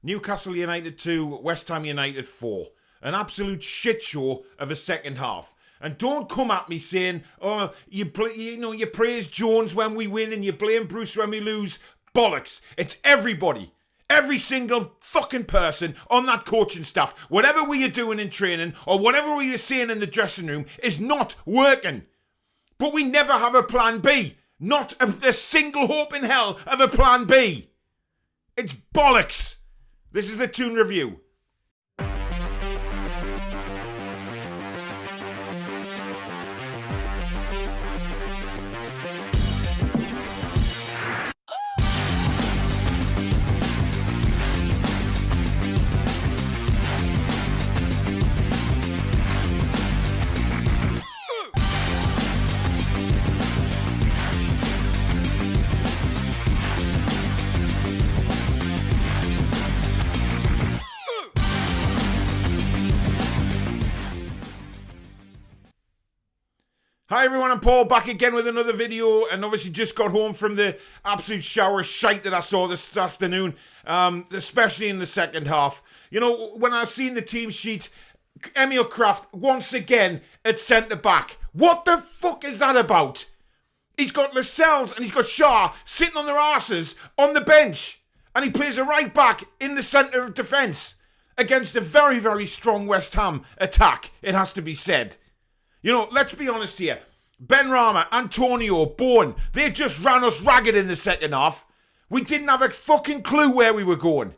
Newcastle United 2, West Ham United 4. An absolute shit show of a second half. And don't come at me saying, oh, you praise Jones when we win and you blame Bruce when we lose. Bollocks. It's everybody. Every single fucking person on that coaching staff. Whatever we are doing in training or whatever we are saying in the dressing room is not working. But we never have a plan B. Not a single hope in hell of a plan B. It's bollocks. This is the Toon Review. Hi everyone, I'm Paul, back again with another video, and obviously just got home from the absolute shower shite that I saw this afternoon, especially in the second half. You know, when I seen the team sheet, Emil Kraft once again at centre-back. What the fuck is that about? He's got Lascelles and he's got Shaw sitting on their arses on the bench, and he plays a right back in the centre of defence against a very, very strong West Ham attack, it has to be said. You know, let's be honest here. Benrahma, Antonio, Bowen, they just ran us ragged in the second half. We didn't have a fucking clue where we were going.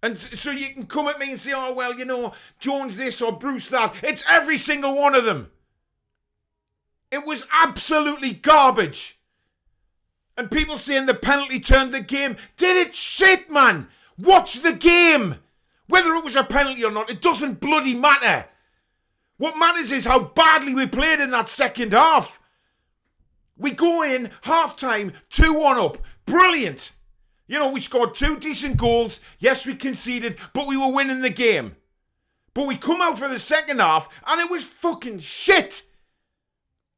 And so you can come at me and say, oh, well, you know, Jones this or Bruce that. It's every single one of them. It was absolutely garbage. And people saying the penalty turned the game. Did it? Shit, man. Watch the game. Whether it was a penalty or not, it doesn't bloody matter. What matters is how badly we played in that second half. We go in, half-time, 2-1 up. Brilliant. You know, we scored 2 decent goals. Yes, we conceded, but we were winning the game. But we come out for the second half, and it was fucking shit.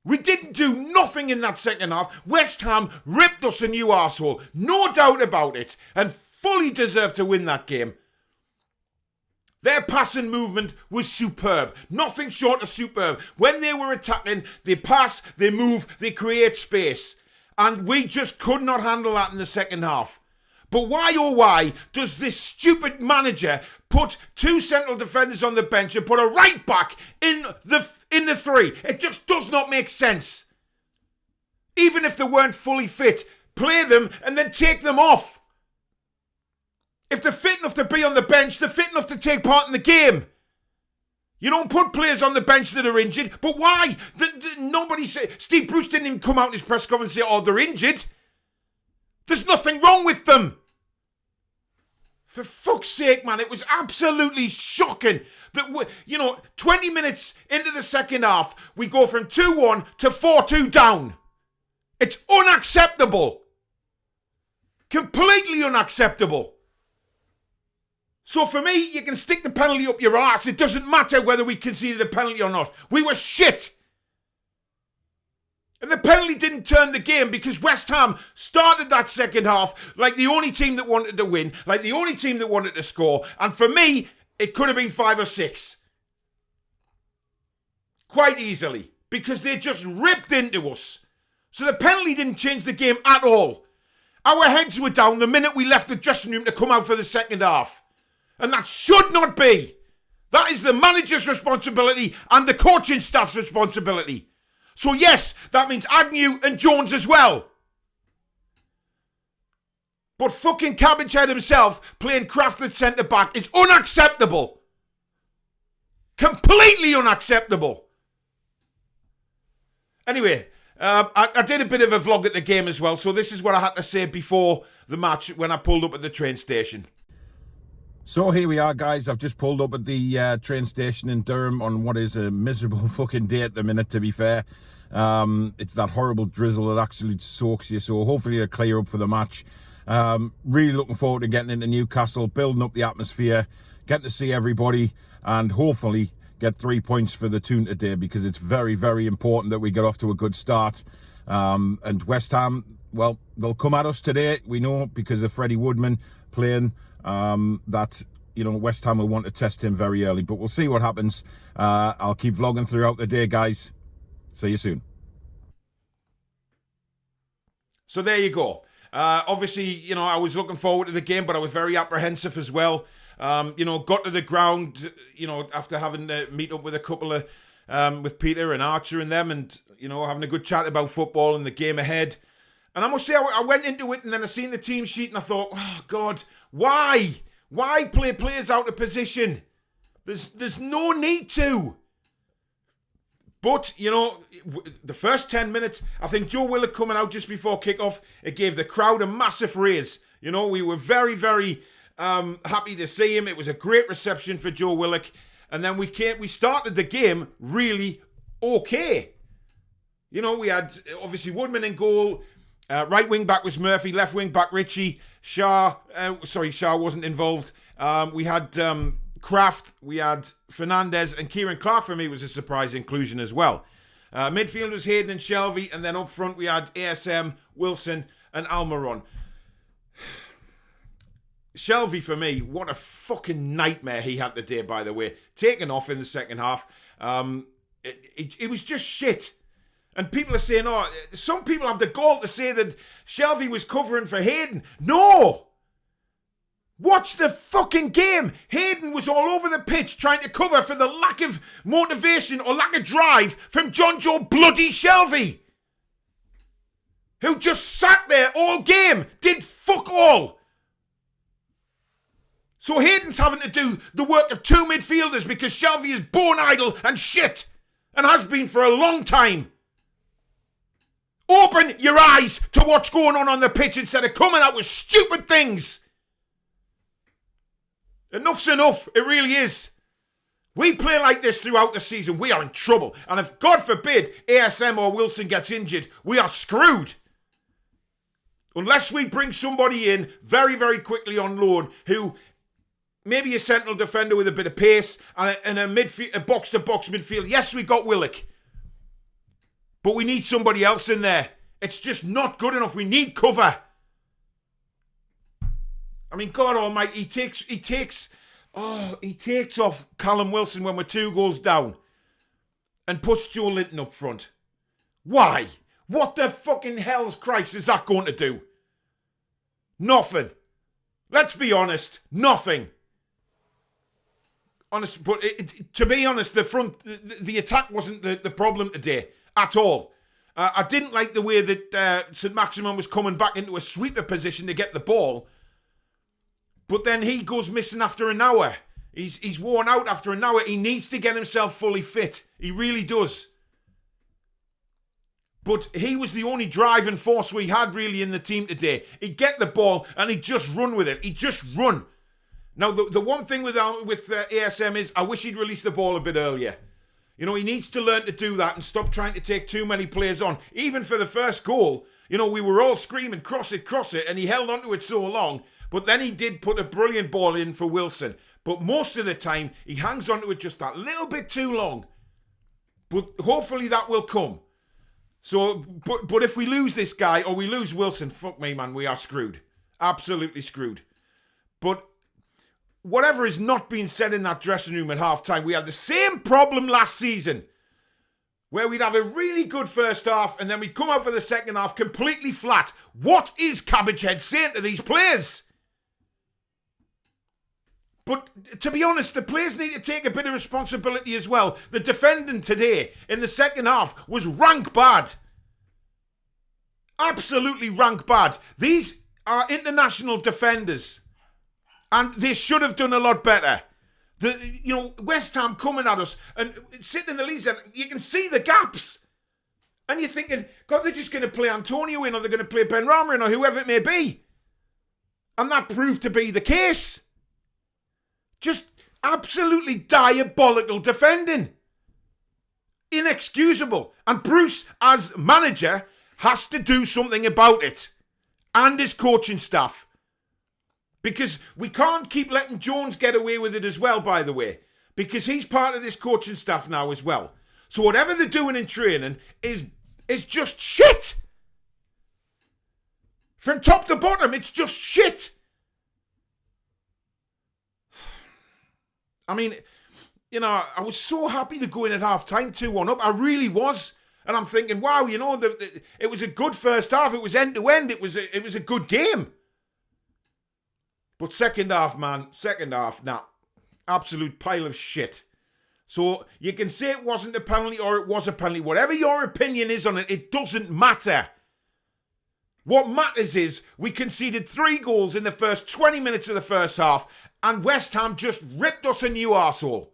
We didn't do nothing in that second half. West Ham ripped us a new arsehole. No doubt about it. And fully deserved to win that game. Their passing movement was superb. Nothing short of superb. When they were attacking, they pass, they move, they create space. And we just could not handle that in the second half. But why, oh why, does this stupid manager put 2 central defenders on the bench and put a right back in the 3? It just does not make sense. Even if they weren't fully fit, play them and then take them off. If they're fit enough to be on the bench, they're fit enough to take part in the game. You don't put players on the bench that are injured. But why? Nobody said. Steve Bruce didn't even come out in his press conference and say, oh, they're injured. There's nothing wrong with them. For fuck's sake, man, it was absolutely shocking that, 20 minutes into the second half, we go from 2-1 to 4-2 down. It's unacceptable. Completely unacceptable. So for me, you can stick the penalty up your arse. It doesn't matter whether we conceded a penalty or not. We were shit. And the penalty didn't turn the game because West Ham started that second half like the only team that wanted to win, like the only team that wanted to score. And for me, it could have been 5 or 6. Quite easily. Because they just ripped into us. So the penalty didn't change the game at all. Our heads were down the minute we left the dressing room to come out for the second half. And that should not be. That is the manager's responsibility and the coaching staff's responsibility. So yes, that means Agnew and Jones as well. But fucking Cabbagehead himself playing Kraft at centre-back is unacceptable. Completely unacceptable. Anyway, I did a bit of a vlog at the game as well, so this is what I had to say before the match when I pulled up at the train station. So here we are, guys. I've just pulled up at the train station in Durham on what is a miserable fucking day at the minute, to be fair. It's that horrible drizzle that actually soaks you, so hopefully it'll clear up for the match. Really looking forward to getting into Newcastle, building up the atmosphere, getting to see everybody, and hopefully get 3 points for the Toon today, because it's very, very important that we get off to a good start. And West Ham, well, they'll come at us today, we know, because of Freddie Woodman playing that, West Ham will want to test him very early. But we'll see what happens. I'll keep vlogging throughout the day, guys. See you soon. So there you go. Obviously, I was looking forward to the game, but I was very apprehensive as well. Got to the ground, after having to meet up with a couple of, with Peter and Archer and them, and, having a good chat about football and the game ahead. And I must say, I went into it and then I seen the team sheet and I thought, oh, God, why? Why play players out of position? There's no need to. But, the first 10 minutes, I think Joe Willock coming out just before kickoff, it gave the crowd a massive raise. We were very, very happy to see him. It was a great reception for Joe Willock. And then we started the game really okay. We had, obviously, Woodman in goal. Right wing back was Murphy. Left wing back, Richie. Shah wasn't involved. We had Kraft, we had Fernandez, and Kieran Clark for me was a surprise inclusion as well. Midfield was Hayden and Shelvey, and then up front we had ASM, Wilson, and Almiron. Shelvey for me, what a fucking nightmare he had today, by the way. Taken off in the second half. It was just shit. And people are saying, some people have the gall to say that Shelvey was covering for Hayden. No! Watch the fucking game. Hayden was all over the pitch trying to cover for the lack of motivation or lack of drive from John Joe bloody Shelvey, who just sat there all game, did fuck all. So Hayden's having to do the work of two midfielders because Shelvey is born idle and shit, and has been for a long time. Open your eyes to what's going on the pitch instead of coming out with stupid things. Enough's enough. It really is. We play like this throughout the season, we are in trouble. And if, God forbid, ASM or Wilson gets injured, we are screwed. Unless we bring somebody in very, very quickly on loan who maybe a central defender with a bit of pace and a box-to-box midfield. Yes, we got Willock. But we need somebody else in there. It's just not good enough. We need cover. I mean, God almighty, he takes off Callum Wilson when we're 2 goals down and puts Joe Linton up front. Why? What the fucking hell's Christ is that going to do? Nothing. Let's be honest, nothing. Honest, but to be honest, the attack wasn't the problem today at all. I didn't like the way that St. Maximin was coming back into a sweeper position to get the ball. But then he goes missing after an hour. He's worn out after an hour. He needs to get himself fully fit. He really does. But he was the only driving force we had really in the team today. He'd get the ball and he'd just run with it. He'd just run. Now, the one thing with ASM is I wish he'd released the ball a bit earlier. He needs to learn to do that and stop trying to take too many players on. Even for the first goal, we were all screaming, cross it, and he held onto it so long. But then he did put a brilliant ball in for Wilson. But most of the time, he hangs onto it just that little bit too long. But hopefully that will come. So, but if we lose this guy or we lose Wilson, fuck me, man, we are screwed. Absolutely screwed. But whatever is not being said in that dressing room at half-time, we had the same problem last season. Where we'd have a really good first half and then we'd come out for the second half completely flat. What is Cabbagehead saying to these players? But to be honest, the players need to take a bit of responsibility as well. The defending today in the second half was rank bad. Absolutely rank bad. These are international defenders. And they should have done a lot better. West Ham coming at us and sitting in the leads and you can see the gaps. And you're thinking, God, they're just going to play Antonio in or they're going to play Ben Rama in or whoever it may be. And that proved to be the case. Just absolutely diabolical defending. Inexcusable. And Bruce, as manager, has to do something about it. And his coaching staff. Because we can't keep letting Jones get away with it as well, by the way. Because he's part of this coaching staff now as well. So whatever they're doing in training is just shit. From top to bottom, it's just shit. I mean, you know, I was so happy to go in at half-time 2-1 up. I really was. And I'm thinking, wow, you know, it was a good first half. It was end-to-end. It was a good game. But second half, nah, absolute pile of shit. So you can say it wasn't a penalty or it was a penalty. Whatever your opinion is on it, it doesn't matter. What matters is we conceded 3 goals in the first 20 minutes of the first half, and West Ham just ripped us a new arsehole.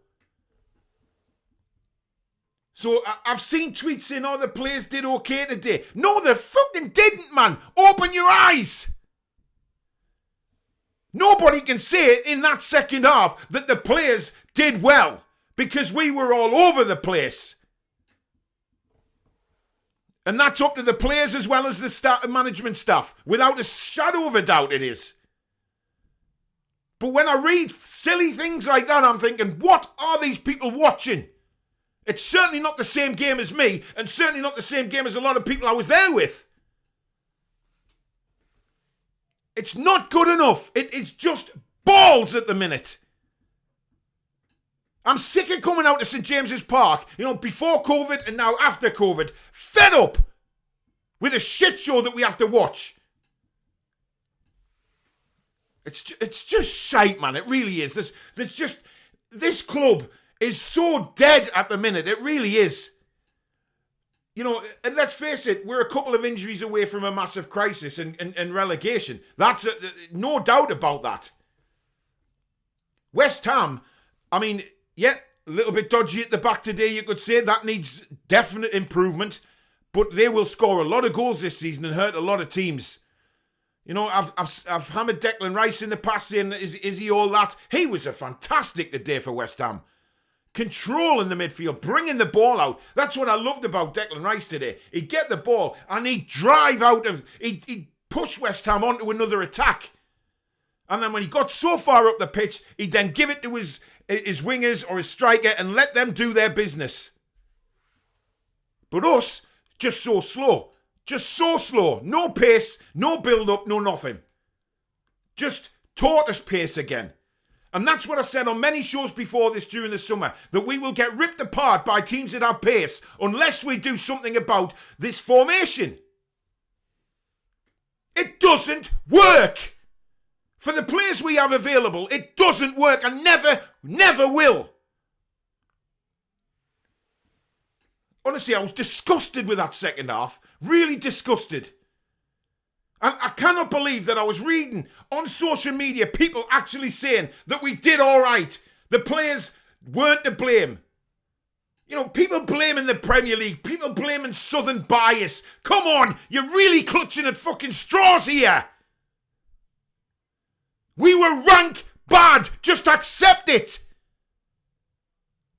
So I've seen tweets saying, oh, the players did okay today. No, they fucking didn't, man. Open your eyes. Nobody can say in that second half that the players did well, because we were all over the place. And that's up to the players as well as the management staff. Without a shadow of a doubt it is. But when I read silly things like that, I'm thinking, what are these people watching? It's certainly not the same game as me, and certainly not the same game as a lot of people I was there with. It's not good enough. It's just balls at the minute. I'm sick of coming out to St James's Park, you know, before COVID and now after COVID, fed up with a shit show that we have to watch. It's just shite, man. It really is. There's just, this club is so dead at the minute. It really is. You know, and let's face it, we're a couple of injuries away from a massive crisis and relegation. That's no doubt about that. West Ham, I mean, yeah, a little bit dodgy at the back today, you could say. That needs definite improvement. But they will score a lot of goals this season and hurt a lot of teams. You know, I've hammered Declan Rice in the past saying, is he all that? He was a fantastic today for West Ham. Controlling the midfield, bringing the ball out. That's what I loved about Declan Rice today. He'd get the ball and he'd drive out of... He'd push West Ham onto another attack. And then when he got so far up the pitch, he'd then give it to his wingers or his striker and let them do their business. But us, just so slow. Just so slow. No pace, no build-up, no nothing. Just tortoise pace again. And that's what I said on many shows before this during the summer, that we will get ripped apart by teams that have pace unless we do something about this formation. It doesn't work. For the players we have available, it doesn't work and never will. Honestly, I was disgusted with that second half. Really disgusted. And I cannot believe that I was reading on social media people actually saying that we did all right. The players weren't to blame. You know, people blaming the Premier League. People blaming Southern bias. Come on, you're really clutching at fucking straws here. We were rank bad. Just accept it.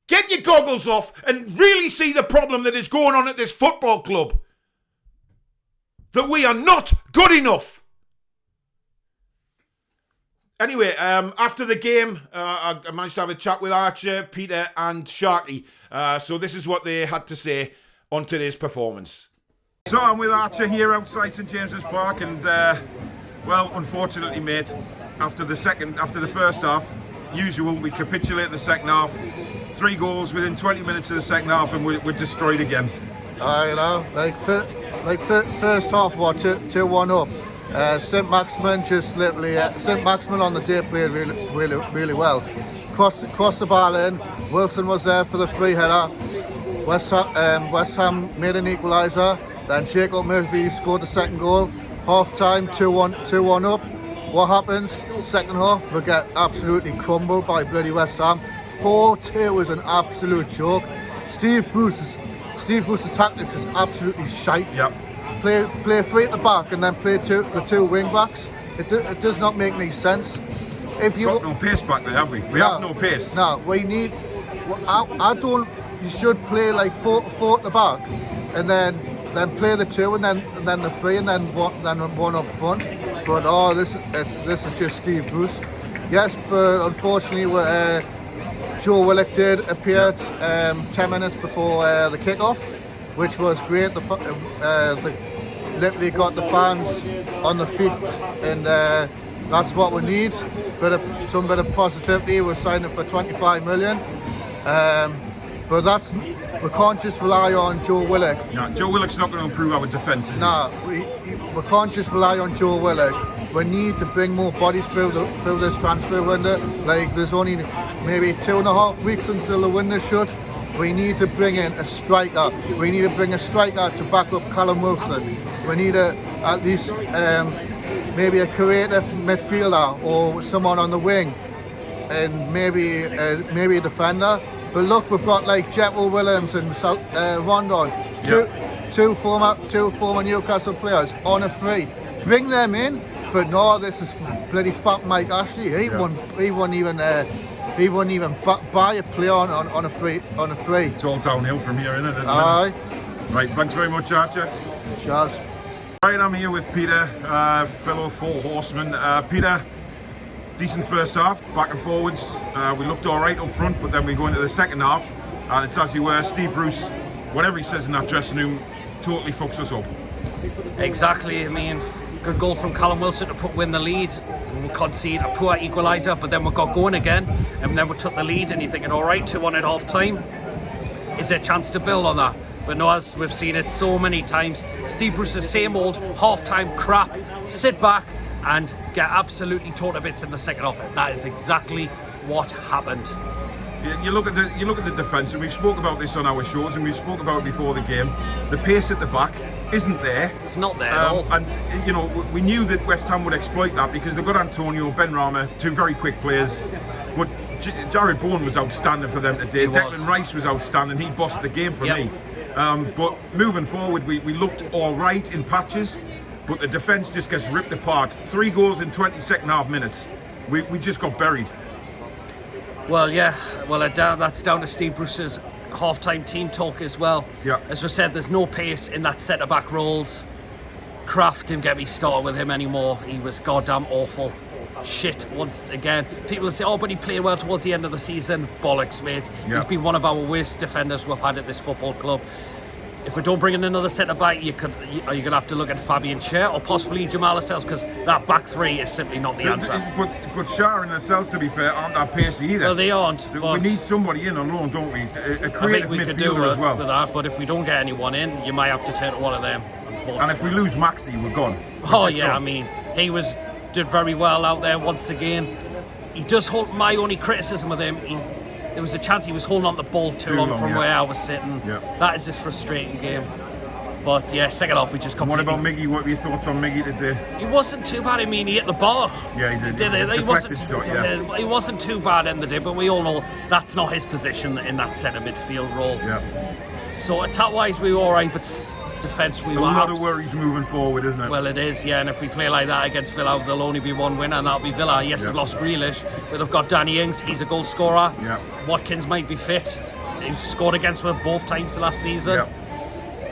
Get your goggles off and really see the problem that is going on at this football club. That we are not good enough. Anyway, after the game, I managed to have a chat with Archer, Peter and Sharky. So this is what they had to say on today's performance. So I'm with Archer here outside St James's Park, and well, unfortunately, mate, after the first half, usual, we capitulate in the second half. 3 goals within 20 minutes of the second half, and we're destroyed again. You know, first half, 2-1 up. St Maximin just literally, St Maximin on the day played really well. Crossed the ball in. Wilson was there for the free header. West Ham made an equaliser. Then Jacob Murphy scored the second goal. Half time, 2-1 up. What happens? Second half, we get absolutely crumbled by bloody West Ham. 4-2 was an absolute joke. Steve Bruce's tactics is absolutely shite. Yep. Play 3 at the back and then play the 2 wing backs. It does not make any sense. If you got no pace back there, have we? We have no pace. No, we need. I don't. You should play like 4 at the back, and then play the 2 and then the 3 and then one up front. But this is just Steve Bruce. Yes, but unfortunately, Joe Willock did appear 10 minutes before the kickoff, which was great. Literally got the fans on the feet, and that's what we need. some bit of positivity. We're signing for 25 million. But we can't just rely on Joe Willock. No, Joe Willock's not going to improve our defence, is he? No, we can't just rely on Joe Willock. We need to bring more bodies through this transfer window. Like, there's only maybe 2.5 weeks until the window shut. We need to bring in a striker. We need to bring a striker to back up Callum Wilson. We need at least maybe a creative midfielder or someone on the wing, and maybe a defender. But look, we've got like Joe Williams and Rondon, two former Newcastle players on a free. Bring them in. But no, this is bloody fat Mike Ashley. He won't even buy a player on a free. It's all downhill from here, isn't it? Aye. Right, thanks very much, Archer. Cheers. Right, I'm here with Peter, fellow Four Horsemen. Peter, decent first half, back and forwards. We looked all right up front, but then we go into the second half, and it's as you were. Steve Bruce, whatever he says in that dressing room, totally fucks us up. Exactly. I mean, good goal from Callum Wilson to win the lead. We concede a poor equaliser, but then we got going again, and then we took the lead, and you're thinking, all right, 2-1 at half time. Is there a chance to build on that? But no, as we've seen it so many times, Steve Bruce's same old half-time crap. Sit back and get absolutely taught to bits in the second half. That is exactly what happened. You look at the defence, and we've spoke about this on our shows, and we spoke about it before the game. The pace at the back isn't there. It's not there at all. And you know, we knew that West Ham would exploit that because they've got Antonio, Ben Rama, two very quick players. But Jared Bourne was outstanding for them today. Declan Rice was outstanding. He bossed the game for me. But moving forward, we looked all right in patches, but the defence just gets ripped apart. 3 goals in 22nd half minutes. We just got buried. Well, yeah. Well, that's down to Steve Bruce's half-time team talk as well. Yeah. As we said, there's no pace in that centre-back roles. Kraft didn't get me started with him anymore. He was goddamn awful. Shit, once again. People say, oh, but he played well towards the end of the season. Bollocks, mate. Yeah. He's been one of our worst defenders we've had at this football club. If we don't bring in another centre-back, are you going to have to look at Fabian Schär or possibly Jamal Lascelles, because that back three is simply not the answer. But Schär and Lascelles, to be fair, aren't that pacey either. Well, they aren't. We need somebody in on loan, don't we? A creative midfielder as well. With that, but if we don't get anyone in, you might have to turn to one of them, unfortunately. And if we lose Maxi, we're gone. I mean, he did very well out there once again. He does hold my only criticism with him. There was a chance he was holding on the ball too long from where I was sitting. Yeah. That is his frustrating game. But yeah, second half we just completely... What about Miggy? What were your thoughts on Miggy today? He wasn't too bad. I mean, he hit the bar. Yeah, he did. He wasn't too bad in the day, but we all know that's not his position in that centre midfield role. Yeah. So attack-wise we were all right, but defence we were... A lot of worries moving forward, isn't it? Well, it is, yeah, and if we play like that against Villa, there'll only be one winner, and that'll be Villa. Yes, they've lost Grealish, but they've got Danny Ings, he's a goal scorer. Yeah. Watkins might be fit. He scored against us both times last season.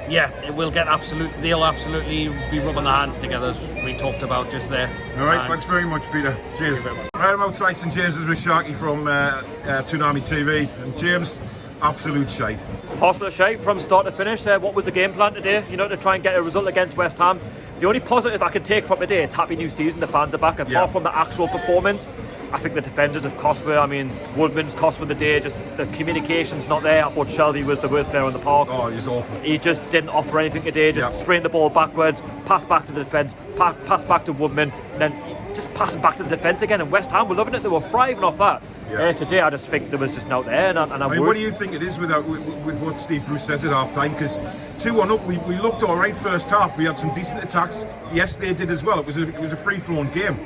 Yeah, they'll absolutely be rubbing their hands together, as we talked about just there. All right, thanks very much, Peter. Cheers. Right, I'm outside St James's with Sharky from Toonami TV, and James, absolute shite. Positive shite from start to finish. What was the game plan today? You know, to try and get a result against West Ham. The only positive I can take from today, it's happy new season, the fans are back. Apart from the actual performance, I think the defenders have cost me. I mean, Woodman's cost me the day, just the communication's not there. I thought Shelby was the worst player in the park. Oh, he's awful. He just didn't offer anything today, just spraying the ball backwards, pass back to the defence, pass back to Woodman, and then just passing back to the defence again. And West Ham were loving it, they were thriving off that. Today I just think there was just not there, and I mean, what do you think it is with what Steve Bruce says at half time? Because 2-1 up, we looked all right first half. We had some decent attacks. Yes, they did as well. It was a free-flowing game.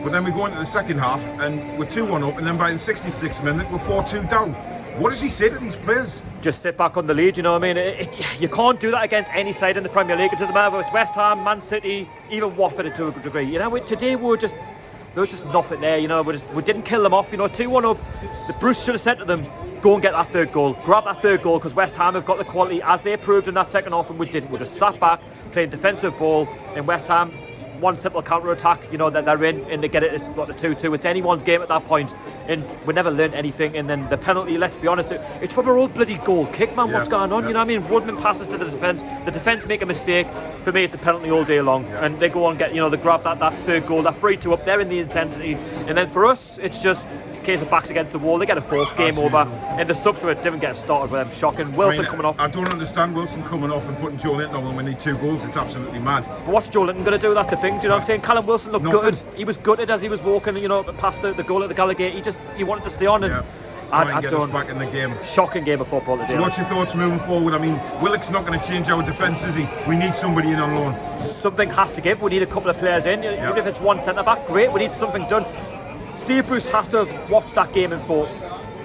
But then we go into the second half and we're 2-1 up, and then by the 66th minute we're 4-2 down. What does he say to these players? Just sit back on the lead, you know what I mean? You can't do that against any side in the Premier League. It doesn't matter whether it's West Ham, Man City, even Watford to a good degree. You know, today there was just nothing there, you know. We didn't kill them off, you know. 2-1 up. The Bruce should have said to them, go and get that third goal. Grab that third goal, because West Ham have got the quality as they proved in that second half, and we didn't. We just sat back, playing defensive ball, and West Ham one simple counter attack, you know, that they're in and they get it at the 2-2. It's anyone's game at that point, and we never learned anything. And then the penalty, let's be honest, it's from our old bloody goal kick, man. What's going on? You know what I mean? Woodman passes to the defence make a mistake. For me, it's a penalty all day long, and they go on and get, you know, they grab that third goal, that 3-2 up there in the intensity, and then for us, it's just case of backs against the wall. They get a fourth game over, and the subs didn't get started with them. Shocking. Wilson coming off. I don't understand Wilson coming off and putting Joe Linton on when we need 2 goals. It's absolutely mad. But what's Joe Linton going to do? That's the thing. Do you know what I'm saying? Callum Wilson looked gutted. He was gutted as he was walking, you know, past the goal at the Gallagher. He wanted to stay on, and try and get us back in the game. Shocking game of football today. So what's your thoughts moving forward? I mean, Willock's not going to change our defence, is he? We need somebody in on loan. Something has to give. We need a couple of players in. Even if it's one centre-back, great. We need something done. Steve Bruce has to have watched that game and thought,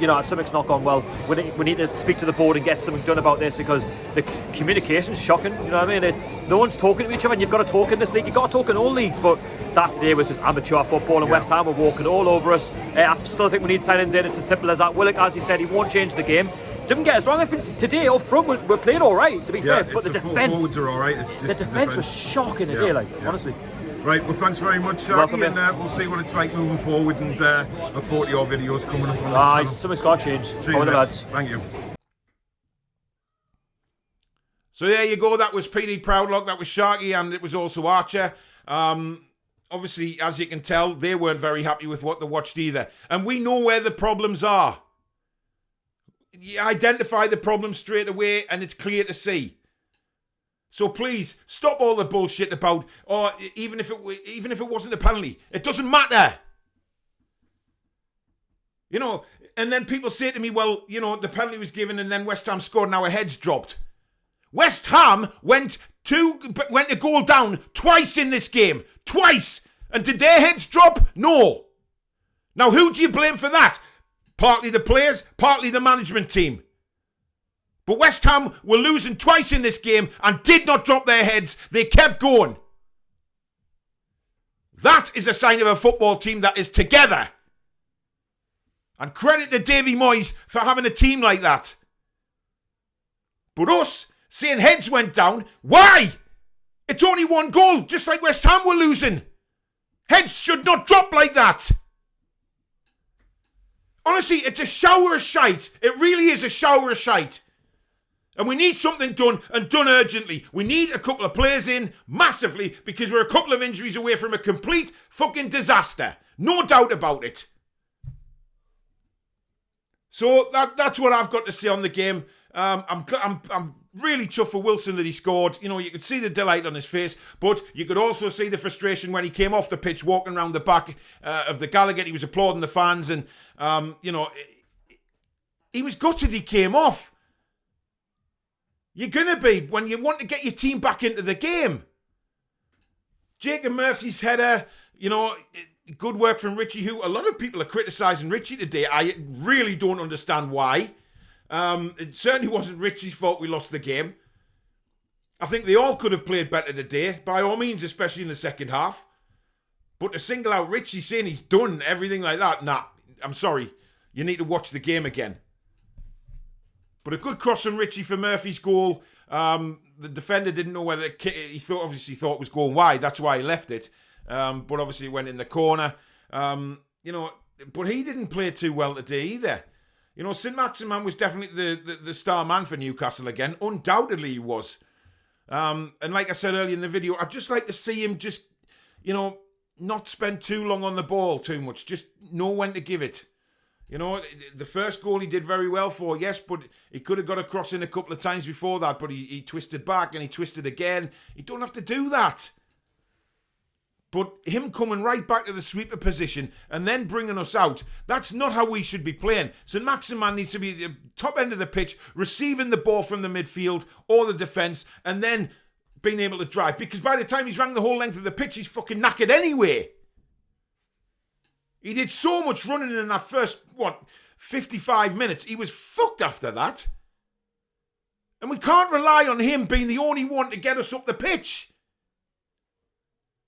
you know, something's not gone well. We need to speak to the board and get something done about this, because the communication's shocking. You know what I mean? No one's talking to each other, and you've got to talk in this league. You've got to talk in all leagues, but that today was just amateur football, and West Ham were walking all over us. I still think we need signings in. It's as simple as that. Willock, as he said, he won't change the game. Don't get us wrong. I think today up front we're playing all right, to be fair. But the defence, forwards are all right. It's just the defence was shocking today, honestly. Right, well, thanks very much, Sharky, and we'll see what it's like moving forward, and look forward to your videos coming up on the channel. Something's got to change. See you, lads. Thank you. So there you go. That was PD Proudlock, that was Sharky, and it was also Archer. Obviously, as you can tell, they weren't very happy with what they watched either. And we know where the problems are. You identify the problem straight away, and it's clear to see. So please, stop all the bullshit about, even if it wasn't a penalty, it doesn't matter. You know, and then people say to me, well, you know, the penalty was given and then West Ham scored and our heads dropped. West Ham went a goal down twice in this game. Twice. And did their heads drop? No. Now, who do you blame for that? Partly the players, partly the management team. But West Ham were losing twice in this game and did not drop their heads. They kept going. That is a sign of a football team that is together. And credit to Davy Moyes for having a team like that. But us saying heads went down, why? It's only 1 goal, just like West Ham were losing. Heads should not drop like that. Honestly, it's a shower of shite. It really is a shower of shite. And we need something done, and done urgently. We need a couple of players in massively, because we're a couple of injuries away from a complete fucking disaster. No doubt about it. So that's what I've got to say on the game. I'm really chuffed for Wilson that he scored. You know, you could see the delight on his face, but you could also see the frustration when he came off the pitch, walking around the back of the Gallagher. He was applauding the fans, and you know, he was gutted he came off. You're going to be when you want to get your team back into the game. Jacob Murphy's header, you know, good work from Richie, who a lot of people are criticising Richie today. I really don't understand why. It certainly wasn't Richie's fault we lost the game. I think they all could have played better today, by all means, especially in the second half. But to single out Richie saying he's done everything like that, nah, I'm sorry. You need to watch the game again. But a good cross from Richie for Murphy's goal. The defender didn't know whether he obviously thought it was going wide. That's why he left it. But obviously it went in the corner. You know, but he didn't play too well today either. You know, St. Maximin was definitely the star man for Newcastle again. Undoubtedly he was. And like I said earlier in the video, I'd just like to see him just, you know, not spend too long on the ball too much. Just know when to give it. You know, the first goal he did very well for, yes, but he could have got across in a couple of times before that, but he twisted back and he twisted again. You don't have to do that. But him coming right back to the sweeper position and then bringing us out, that's not how we should be playing. St. Maximin needs to be at the top end of the pitch, receiving the ball from the midfield or the defence, and then being able to drive. Because by the time he's rang the whole length of the pitch, he's fucking knackered anyway. He did so much running in that first, 55 minutes. He was fucked after that. And we can't rely on him being the only one to get us up the pitch.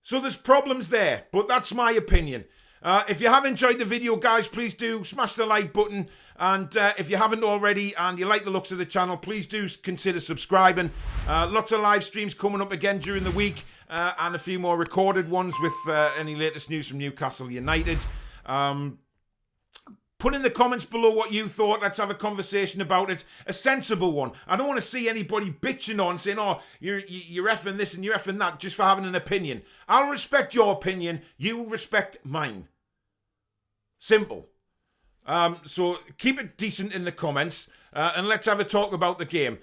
So there's problems there, but that's my opinion. If you have enjoyed the video, guys, please do smash the like button. And if you haven't already and you like the looks of the channel, please do consider subscribing. Lots of live streams coming up again during the week, and a few more recorded ones with any latest news from Newcastle United. Put in the comments below what you thought. Let's have a conversation about it. A sensible one. I don't want to see anybody bitching on, saying, oh, you're effing this and you're effing that, just for having an opinion. I'll respect your opinion. You respect mine. Simple. So keep it decent in the comments, and let's have a talk about the game.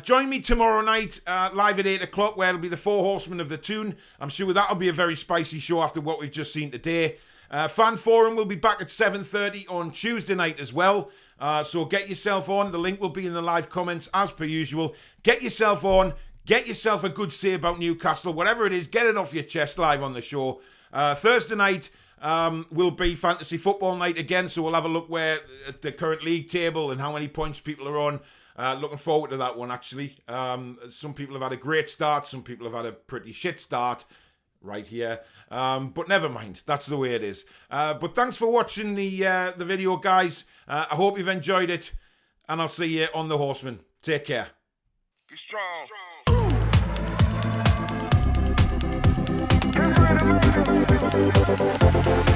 Join me tomorrow night, live at 8 o'clock, where it'll be the Four Horsemen of the Toon. I'm sure that'll be a very spicy show after what we've just seen today. Fan Forum will be back at 7:30 on Tuesday night as well. So get yourself on. The link will be in the live comments as per usual. Get yourself on. Get yourself a good say about Newcastle. Whatever it is, get it off your chest live on the show. Thursday night will be fantasy football night again. So we'll have a look at the current league table and how many points people are on. Looking forward to that one, actually. Some people have had a great start. Some people have had a pretty shit start. Right here, but never mind, that's the way it is. But thanks for watching the video, guys. I hope you've enjoyed it, and I'll see you on the Horsemen. Take care. Be strong. Be strong.